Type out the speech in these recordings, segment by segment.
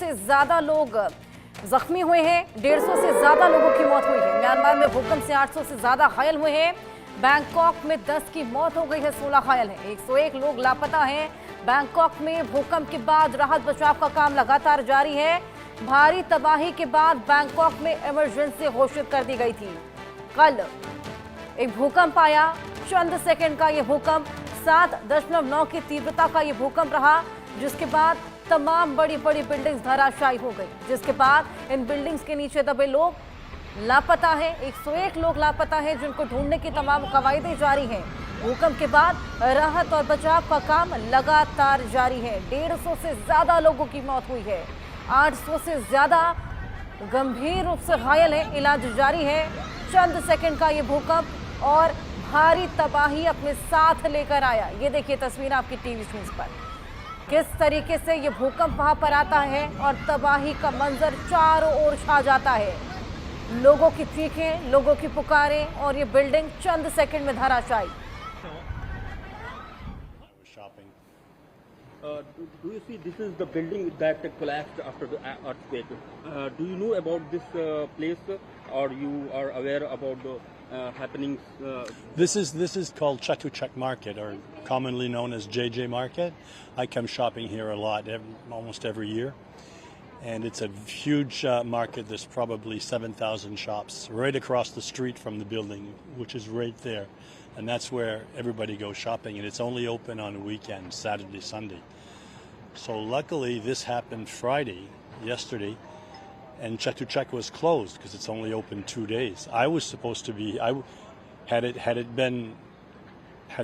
से ज्यादा लोग जख्मी हुए हैं, 150 से ज्यादा लोगों की मौत हुई है। म्यांमार में भूकंप से 800 से ज्यादा घायल हुए हैं। बैंकॉक में 10 की मौत हो गई है, 16 घायल हैं, 101 लोग लापता हैं। बैंकॉक में भूकंप के बाद राहत बचाव का काम लगातार जारी है। भारी तबाही के बाद बैंकॉक में इमरजेंसी घोषित कर दी गई थी। कल एक भूकंप आया, चंद सेकंड का यह भूकंप, 7.9 की तीव्रता का यह भूकंप रहा, जिसके बाद तमाम बड़ी बड़ी बिल्डिंग्स धराशायी हो गई, जिसके बाद इन बिल्डिंग्स के नीचे दबे लोग लापता हैं। 101 लोग लापता हैं, जिनको ढूंढने की तमाम कवायदें जारी हैं। भूकंप के बाद राहत और बचाव का काम लगातार जारी है। 150 से ज्यादा लोगों की मौत हुई है, 800 से ज्यादा गंभीर रूप से घायल हैं, इलाज जारी है। चंद सेकंड का ये भूकंप और भारी तबाही अपने साथ लेकर आया। ये देखिए तस्वीर आपकी टीवी स्क्रीन पर, किस तरीके से ये भूकंप वहां पर आता है और तबाही का मंजर चारों ओर छा जाता है। लोगों की चीखें, लोगों की पुकारें और ये बिल्डिंग चंद सेकंड में धराशायी। Do you see this is the building that collapsed after the earthquake? Do you know about this place, or you are aware about the happenings? This is called Chatuchak Market, or commonly known as JJ Market. I come shopping here a lot, almost every year, and it's a huge market. There's probably 7,000 shops right across the street from the building, which is right there, and that's where everybody goes shopping. And it's only open on weekends, Saturday, Sunday. So luckily, this happened Friday, yesterday. And Chatuchak was closed because it's only open 2 days. I was supposed to be. Had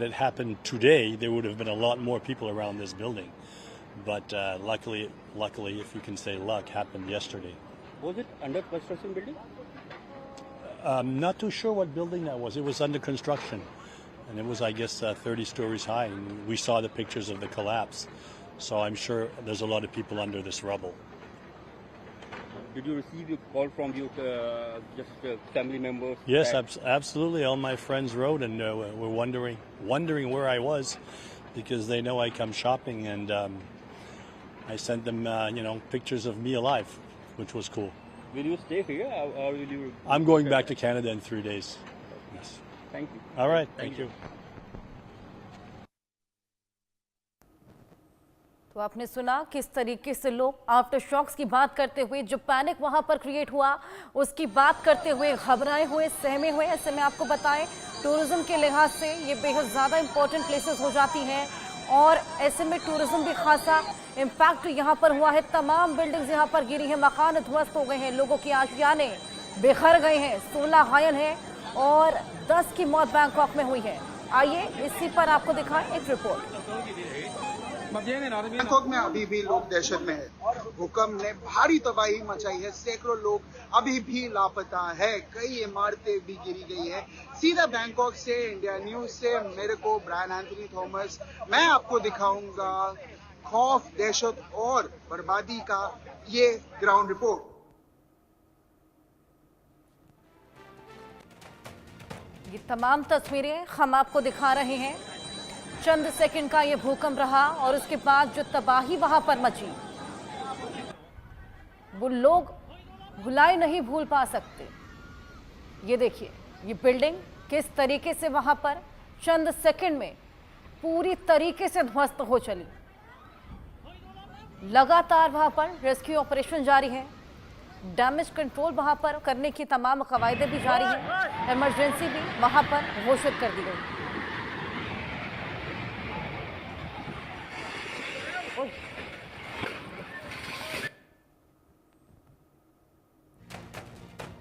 it happened today, there would have been a lot more people around this building. But luckily, if you can say luck, happened yesterday. Was it under construction building? I'm not too sure what building that was. It was under construction, and it was, I guess, 30 stories high. And we saw the pictures of the collapse, so I'm sure there's a lot of people under this rubble. Did you receive a call from your family members? Yes, absolutely. All my friends wrote and were wondering where I was, because they know I come shopping, and I sent them, pictures of me alive, which was cool. Will you stay here, or will you? I'm going back to Canada in 3 days. Yes. Thank you. All right. Thank you. तो आपने सुना किस तरीके से लोग after shocks की बात करते हुए, जो पैनिक वहां पर क्रिएट हुआ उसकी बात करते हुए घबराए हुए, सहमे हुए। ऐसे में आपको बताएं, टूरिज्म के लिहाज से ये बेहद ज़्यादा इंपॉर्टेंट प्लेसेस हो जाती हैं, और ऐसे में टूरिज्म भी खासा इम्पैक्ट यहाँ पर हुआ है। तमाम बिल्डिंग्स यहाँ पर गिरी हैं, मकान ध्वस्त हो गए हैं, लोगों की आशियाने बिखर गए हैं, 16 घायल हैं और 10 की मौत बैंकॉक में हुई है। आइए इसी पर आपको दिखाएं एक रिपोर्ट। बैंकॉक में अभी भी लोग दहशत में है। भूकंप ने भारी तबाही मचाई है, सैकड़ों लोग अभी भी लापता है, कई इमारतें भी गिरी गई है। सीधा बैंकॉक से इंडिया न्यूज से मेरे को ब्रायन एंथनी थॉमस, मैं आपको दिखाऊंगा खौफ, दहशत और बर्बादी का ये ग्राउंड रिपोर्ट। ये तमाम तस्वीरें हम आपको दिखा रहे हैं। चंद सेकंड का ये भूकंप रहा और उसके बाद जो तबाही वहां पर मची, वो लोग भुलाए नहीं भूल पा सकते। ये देखिए, ये बिल्डिंग किस तरीके से वहां पर चंद सेकंड में पूरी तरीके से ध्वस्त हो चली। लगातार वहां पर रेस्क्यू ऑपरेशन जारी है, डैमेज कंट्रोल वहां पर करने की तमाम कवायदें भी जारी हैं, इमरजेंसी भी वहां पर घोषित कर दी गई।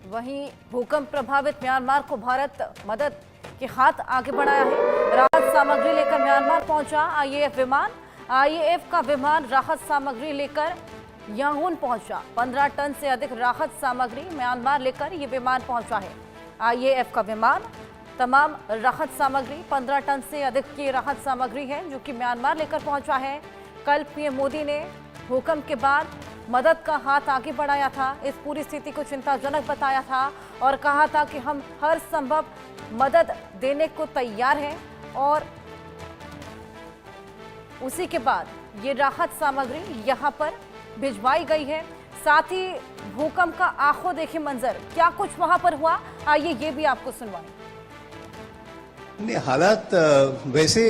वहीं भूकंप प्रभावित म्यांमार को भारत मदद के हाथ आगे बढ़ाया है। राहत सामग्री लेकर म्यांमार पहुंचा आईएएफ विमान। आईएएफ का विमान राहत सामग्री लेकर यांगून पहुंचा। 15 टन से अधिक राहत सामग्री म्यांमार लेकर ये विमान पहुंचा है। आईएएफ का विमान तमाम राहत सामग्री, 15 टन से अधिक की राहत सामग्री है जो कि म्यांमार लेकर पहुंचा है। कल पीएम मोदी ने भूकंप के बाद मदद का हाथ आगे बढ़ाया था, इस पूरी स्थिति को चिंताजनक बताया था और कहा था कि हम हर संभव मदद देने को तैयार हैं। और उसी के बाद ये राहत सामग्री यहाँ पर भिजवाई गई है। साथ ही भूकंप का आंखों देखी मंजर, क्या कुछ वहां पर हुआ, आइए ये भी आपको सुनवाएं। नहीं, हालात वैसे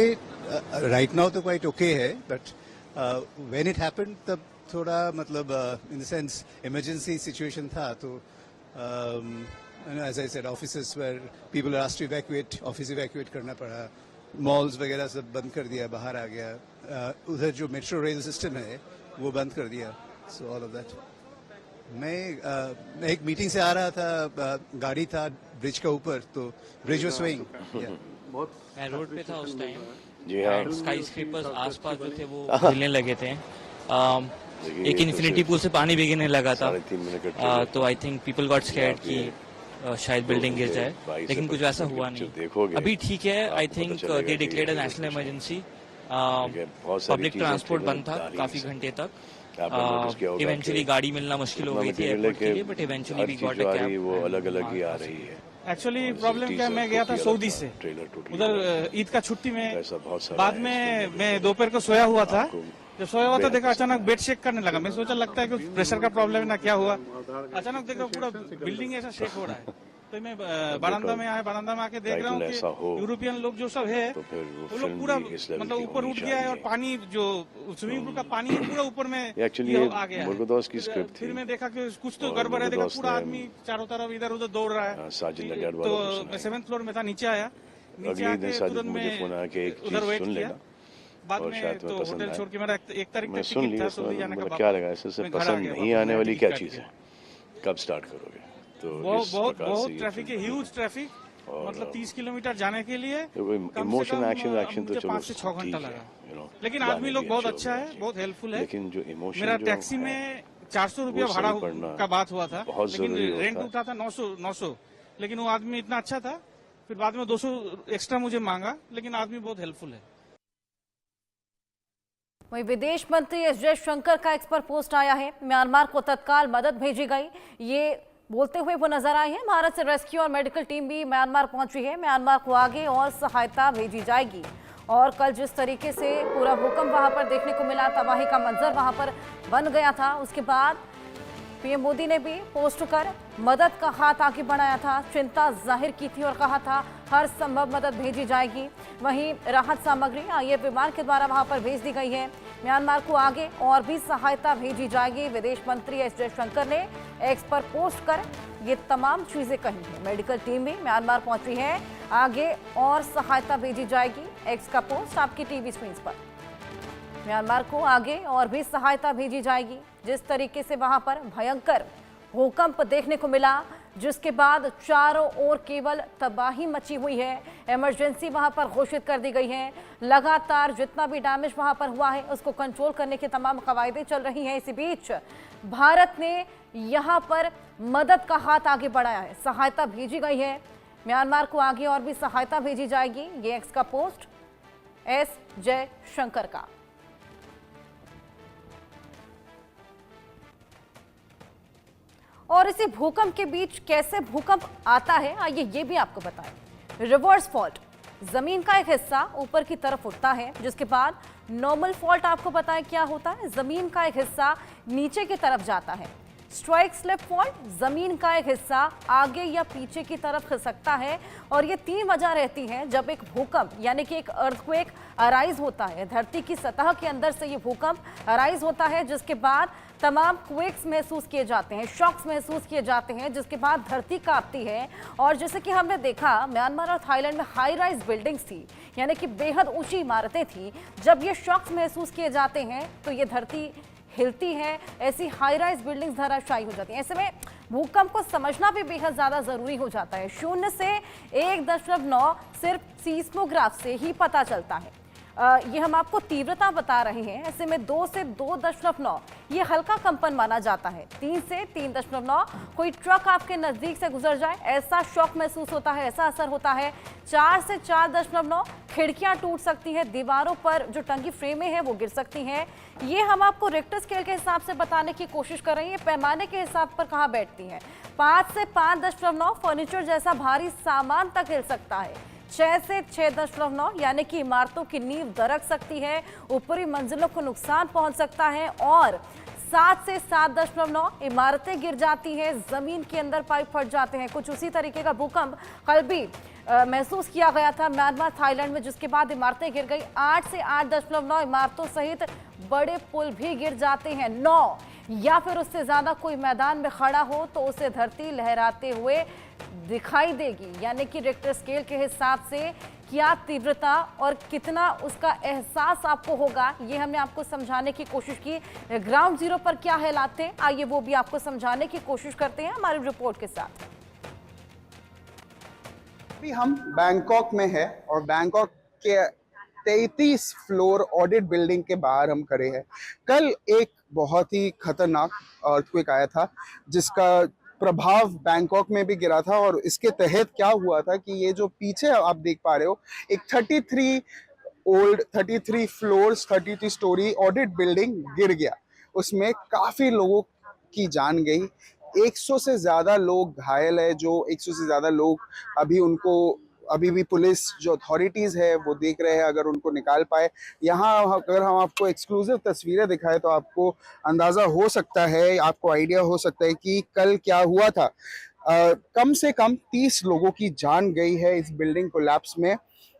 राइट नाउ तो क्वाइट ओके है, बट व्हेन इट हैपेंड तब थोड़ा मतलब in the sense emergency situation था, तो as I said offices where people are asked to evacuate, office evacuate करना पड़ा, मॉल्स वगैरह सब बंद कर दिया, बाहर आ गया। उधर जो मेट्रो रेल सिस्टम है वो बंद कर दिया, सो ऑल ऑफ दैट। मैं एक मीटिंग से आ रहा था, गाड़ी था ब्रिज का ऊपर, तो ब्रिज वाज स्विंग। मैं रोड पे था उस टाइम जी हाँ, स्काई स्क्रीपर्स आसपास जो थे वो हिलने लगे थे। एक इन्फिनिटी पूल से पानी भी गिरने लगा था, 3.5 मिनट का तो I think people got scared कि शायद बिल्डिंग गिर जाए, लेकिन कुछ वैसा हुआ नहीं। अभी ठीक है, I think they declared a national emergency. Public transport बंद था काफी घंटे तक। इवेंचुअली गाड़ी मिलना मुश्किल हो गई थी एयरपोर्ट के लिए, but eventually we got a cab. वो अलग अलग ही आ रही है। एक्चुअली प्रॉब्लम क्या, मैं गया था सऊदी से उधर ईद का छुट्टी में, बाद में मैं दोपहर को सोया हुआ था। जब सोया हुआ था देखा अचानक बेड शेक करने लगा। मैं सोचा लगता है कि प्रेशर का प्रॉब्लम है ना क्या हुआ, अचानक देखा पूरा बिल्डिंग ऐसा शेक हो रहा है। तो मैं बरामदा में आया, बरामदा में आके देख रहा हूँ कि यूरोपियन लोग जो सब है वो लोग पूरा मतलब ऊपर उठ गया है, और पानी जो स्विमिंग पूल का पानी है पूरा ऊपर में आ गया है। फिर मैं देखा कि कुछ तो गड़बड़ है, देखा पूरा आदमी चारों तरफ इधर उधर दौड़ रहा है। तो मैं 7th फ्लोर में था, नीचे आया, नीचे आके तुरंत में उधर वेट किया। बाद में तो होटल छोड़ के मेरा 1 तारीख का टिकट था सऊदी जाने का। क्या लगा ऐसे पसंद नहीं आने वाली क्या चीज है, कब स्टार्ट करोगे? तो बहुत ट्रैफिक है, ह्यूज ट्रैफिक, मतलब 30 किलोमीटर जाने के लिए इमोशन एक्शन तो चलो 5 से 6 घंटा लगा। लेकिन आदमी लोग बहुत अच्छा है, बहुत हेल्पफुल है। लेकिन जो इमोशन, मेरा टैक्सी में 400 रुपया भाड़ा का बात हुआ था, लेकिन रेंट उठा था 900, लेकिन वो आदमी इतना अच्छा था, फिर बाद में 200 एक्स्ट्रा मुझे मांगा, लेकिन आदमी बहुत हेल्पफुल है। वहीं विदेश मंत्री एस जयशंकर का एक्स पर पोस्ट आया है, म्यांमार को तत्काल मदद भेजी गई, ये बोलते हुए वो नजर आए हैं। भारत से रेस्क्यू और मेडिकल टीम भी म्यांमार पहुंची है, म्यांमार को आगे और सहायता भेजी जाएगी। और कल जिस तरीके से पूरा भूकंप वहां पर देखने को मिला, तबाही का मंजर वहां पर बन गया था, उसके बाद पीएम मोदी ने भी पोस्ट कर मदद का हाथ आगे बढ़ाया था, चिंता जाहिर की थी और कहा था हर संभव मदद भेजी जाएगी। वहीं राहत सामग्री ये विमान के द्वारा वहां पर भेज दी गई है। म्यांमार को आगे और भी सहायता भेजी जाएगी। विदेश मंत्री एस जयशंकर ने एक्स पर पोस्ट कर ये तमाम चीजें कही हैं। मेडिकल टीम भी म्यांमार पहुंची है, आगे और सहायता भेजी जाएगी। एक्स का पोस्ट आपकी टीवी स्क्रीन पर। म्यांमार को आगे और भी सहायता भेजी जाएगी। जिस तरीके से वहां पर भयंकर भूकंप देखने को मिला, जिसके बाद चारों ओर केवल तबाही मची हुई है, इमरजेंसी वहां पर घोषित कर दी गई है। लगातार जितना भी डैमेज वहां पर हुआ है उसको कंट्रोल करने की तमाम कवायदें चल रही हैं। इसी बीच भारत ने यहां पर मदद का हाथ आगे बढ़ाया है, सहायता भेजी गई है। म्यांमार को आगे और भी सहायता भेजी जाएगी। ये एक्स का पोस्ट एस जयशंकर का। और इसी भूकंप के बीच कैसे भूकंप आता है, आइए ये भी आपको बताएं। रिवर्स फॉल्ट, जमीन का एक हिस्सा ऊपर की तरफ उठता है, जिसके बाद नॉर्मल फॉल्ट आपको पता है क्या होता है, जमीन का एक हिस्सा नीचे की तरफ जाता है। स्ट्राइक स्लिप फॉल्ट, जमीन का एक हिस्सा आगे या पीछे की तरफ खिसकता है। और ये 3 वजह रहती है जब एक भूकंप यानी कि एक अर्थक्वेक अराइज होता है। धरती की सतह के अंदर से ये भूकंप अराइज होता है, जिसके बाद तमाम क्वेक्स महसूस किए जाते हैं, शॉक्स महसूस किए जाते हैं, जिसके बाद धरती कांपती है। और जैसे कि हमने देखा, म्यांमार और थाईलैंड में हाई राइज बिल्डिंग्स थी, यानी कि बेहद ऊंची इमारतें थी। जब ये शॉक्स महसूस किए जाते हैं तो ये धरती हिलती है, ऐसी हाई राइज बिल्डिंग्स धराशायी हो जाती हैं। ऐसे में भूकंप को समझना भी बेहद ज़्यादा ज़रूरी हो जाता है। 0 से 1.9 सिर्फ सीस्मोग्राफ से ही पता चलता है। ये हम आपको तीव्रता बता रहे हैं। ऐसे में 2 से 2.9 ये हल्का कंपन माना जाता है। 3 से 3.9 कोई ट्रक आपके नज़दीक से गुजर जाए, ऐसा शॉक महसूस होता है, ऐसा असर होता है। 4 से 4.9 खिड़कियां टूट सकती हैं, दीवारों पर जो टंगी फ्रेमें हैं वो गिर सकती हैं। ये हम आपको रिक्टर स्केल के हिसाब से बताने की कोशिश कर रहे हैं, पैमाने के हिसाब पर कहाँ बैठती हैं। 5 से 5.9 फर्नीचर जैसा भारी सामान तक हिल सकता है। 6 से 6.9 यानी कि इमारतों की नींव दरक सकती है, ऊपरी मंजिलों को नुकसान पहुंच सकता है। और 7 से 7.9 इमारतें गिर जाती हैं, जमीन के अंदर पाइप फट जाते हैं। कुछ उसी तरीके का भूकंप कल भी महसूस किया गया था म्यांमार थाईलैंड में, जिसके बाद इमारतें गिर गई। 8 से 8.9 इमारतों सहित बड़े पुल भी गिर जाते हैं। 9 या फिर उससे ज्यादा कोई मैदान में खड़ा हो तो उसे धरती लहराते हुए दिखाई देगी। यानी कि रिक्टर स्केल के हिसाब से क्या तीव्रता और कितना उसका एहसास आपको होगा, ये हमने आपको समझाने की कोशिश की। ग्राउंड जीरो पर क्या हालात थे, आइए वो भी आपको समझाने की कोशिश करते हैं हमारी रिपोर्ट के साथ। अभी हम बैंकॉक में है और बैंकॉक के 33 फ्लोर ऑडिट बिल्डिंग के बाहर हम खड़े हैं। कल एक बहुत ही खतरनाक अर्थक्वेक आया था जिसका प्रभाव बैंकॉक में भी गिरा था, और इसके तहत क्या हुआ था कि ये जो पीछे आप देख पा रहे हो एक 33 फ्लोर्स 33 स्टोरी ऑडिट बिल्डिंग गिर गया। उसमें काफी लोगों की जान गई, 100 से ज्यादा लोग घायल है। जो 100 से ज्यादा लोग अभी भी पुलिस जो अथॉरिटीज है वो देख रहे हैं अगर उनको निकाल पाए। यहाँ अगर हम आपको एक्सक्लूसिव तस्वीरें दिखाएं तो आपको अंदाजा हो सकता है, आपको आइडिया हो सकता है कि कल क्या हुआ था। कम से कम 30 लोगों की जान गई है इस बिल्डिंग कोलैप्स में।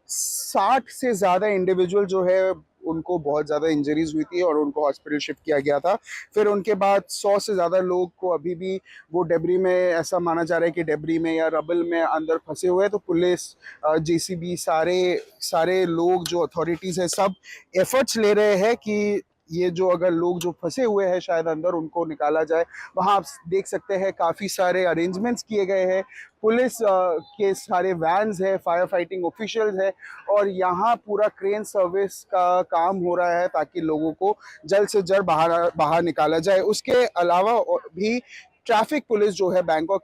60 से ज्यादा इंडिविजुअल जो है उनको बहुत ज़्यादा इंजरीज हुई थी और उनको हॉस्पिटल शिफ्ट किया गया था। फिर उनके बाद 100 से ज़्यादा लोग को अभी भी वो डेब्री में, ऐसा माना जा रहा है कि डेब्री में या रबल में अंदर फंसे हुए हैं। तो पुलिस, जेसीबी, सारे लोग जो अथॉरिटीज़ है सब एफर्ट्स ले रहे हैं कि ये जो अगर लोग जो फंसे हुए हैं शायद अंदर उनको निकाला जाए। वहाँ आप देख सकते हैं काफ़ी सारे अरेंजमेंट्स किए गए हैं। पुलिस के सारे वैन्स है, फायर फाइटिंग ऑफिशियल्स है और यहाँ पूरा क्रेन सर्विस का काम हो रहा है ताकि लोगों को जल्द से जल्द बाहर निकाला जाए। उसके अलावा भी ट्रैफिक पुलिस जो है, बैंकॉक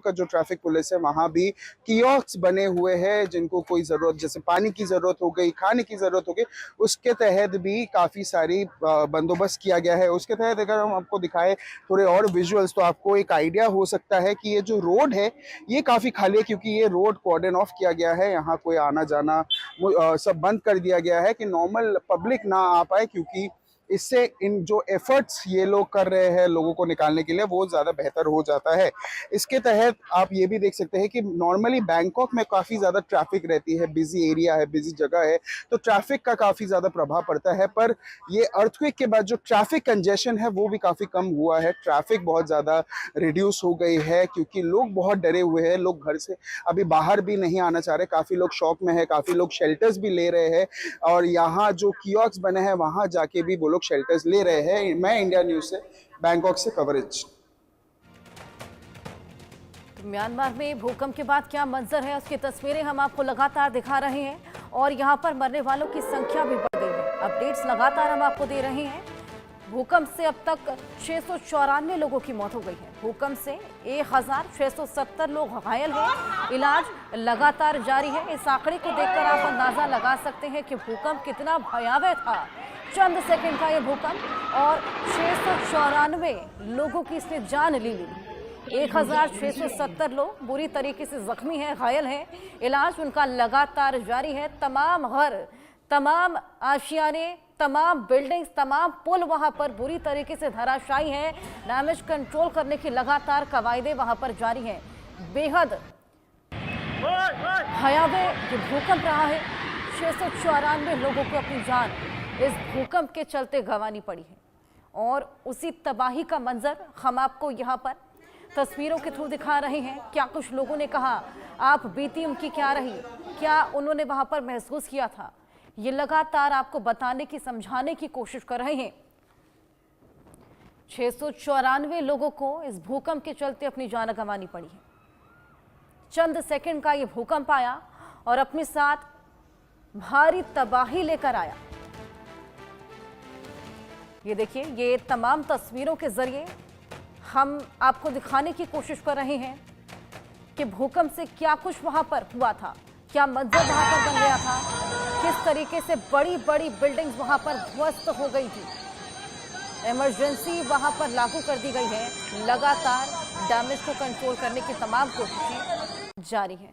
का जो ट्रैफिक पुलिस है, वहाँ भी कियोस्क बने हुए हैं जिनको कोई ज़रूरत, जैसे पानी की ज़रूरत हो गई, खाने की ज़रूरत हो गई, उसके तहत भी काफ़ी सारी बंदोबस्त किया गया है। उसके तहत अगर हम आपको दिखाएं थोड़े और विजुअल्स तो आपको एक आइडिया हो सकता है कि ये जो रोड है ये काफ़ी खाली है क्योंकि ये रोड कॉर्डन ऑफ किया गया है। यहाँ कोई आना जाना सब बंद कर दिया गया है कि नॉर्मल पब्लिक ना आ पाए, क्योंकि इससे इन जो एफर्ट्स ये लोग कर रहे हैं लोगों को निकालने के लिए वो ज़्यादा बेहतर हो जाता है। इसके तहत आप ये भी देख सकते हैं कि नॉर्मली बैंकॉक में काफ़ी ज़्यादा ट्रैफिक रहती है, बिजी एरिया है, बिजी जगह है, तो ट्रैफिक का काफ़ी ज़्यादा प्रभाव पड़ता है। पर ये अर्थक्वेक के बाद जो ट्रैफिक कंजेशन है वो भी काफ़ी कम हुआ है। ट्रैफिक बहुत ज़्यादा रिड्यूस हो गई है क्योंकि लोग बहुत डरे हुए हैं, लोग घर से अभी बाहर भी नहीं आना चाह रहे, काफ़ी लोग शॉक में है, काफ़ी लोग शेल्टर्स भी ले रहे हैं और यहाँ जो कियोस्क बने हैं वहाँ जाके भी वो शेल्टर्स ले रहे हैं। मैं इंडिया न्यूज से बैंकॉक से कवरेज। म्यांमार में भूकंप के बाद क्या मंजर है उसकी तस्वीरें हम आपको लगातार दिखा रहे हैं और यहां पर मरने वालों की संख्या भी बढ़ गई है। अपडेट्स लगातार हम आपको दे रहे हैं। भूकंप से अब तक 694 लोगों की मौत हो गई है। भूकंप से 1670 लोग घायल हैं। इलाज लगातार जारी है। इस आंकड़े को देखकर आप अंदाजा लगा सकते हैं कि भूकंप कितना भयावह था। चंद सेकंड का ये भूकंप और 694 लोगों की इसने जान ले ली। 1670 लोग बुरी तरीके से जख्मी हैं, घायल हैं। इलाज उनका लगातार जारी है। तमाम घर, तमाम आशियाने, तमाम बिल्डिंग्स, तमाम पुल वहां पर बुरी तरीके से धराशायी हैं। डैमेज कंट्रोल करने की लगातार कवायदें वहां पर जारी हैं। बेहद भयावह जो भूकंप रहा है, 694 लोगों को अपनी जान इस भूकंप के चलते गंवानी पड़ी है और उसी तबाही का मंजर हम आपको यहाँ पर तस्वीरों के थ्रू दिखा रहे हैं। क्या कुछ लोगों ने कहा, आप बीती उनकी क्या रही, क्या उन्होंने वहां पर महसूस किया था, ये लगातार आपको बताने की, समझाने की कोशिश कर रहे हैं। 694 लोगों को इस भूकंप के चलते अपनी जान गंवानी पड़ी है। चंद सेकंड का ये भूकंप आया और अपने साथ भारी तबाही लेकर आया। ये देखिए, ये तमाम तस्वीरों के जरिए हम आपको दिखाने की कोशिश कर रहे हैं कि भूकंप से क्या कुछ वहां पर हुआ था, क्या मंजर वहां पर बन गया था, किस तरीके से बड़ी बड़ी बिल्डिंग्स वहां पर ध्वस्त हो गई थी। इमरजेंसी वहां पर लागू कर दी गई है। लगातार डैमेज को कंट्रोल करने की तमाम कोशिशें जारी हैं।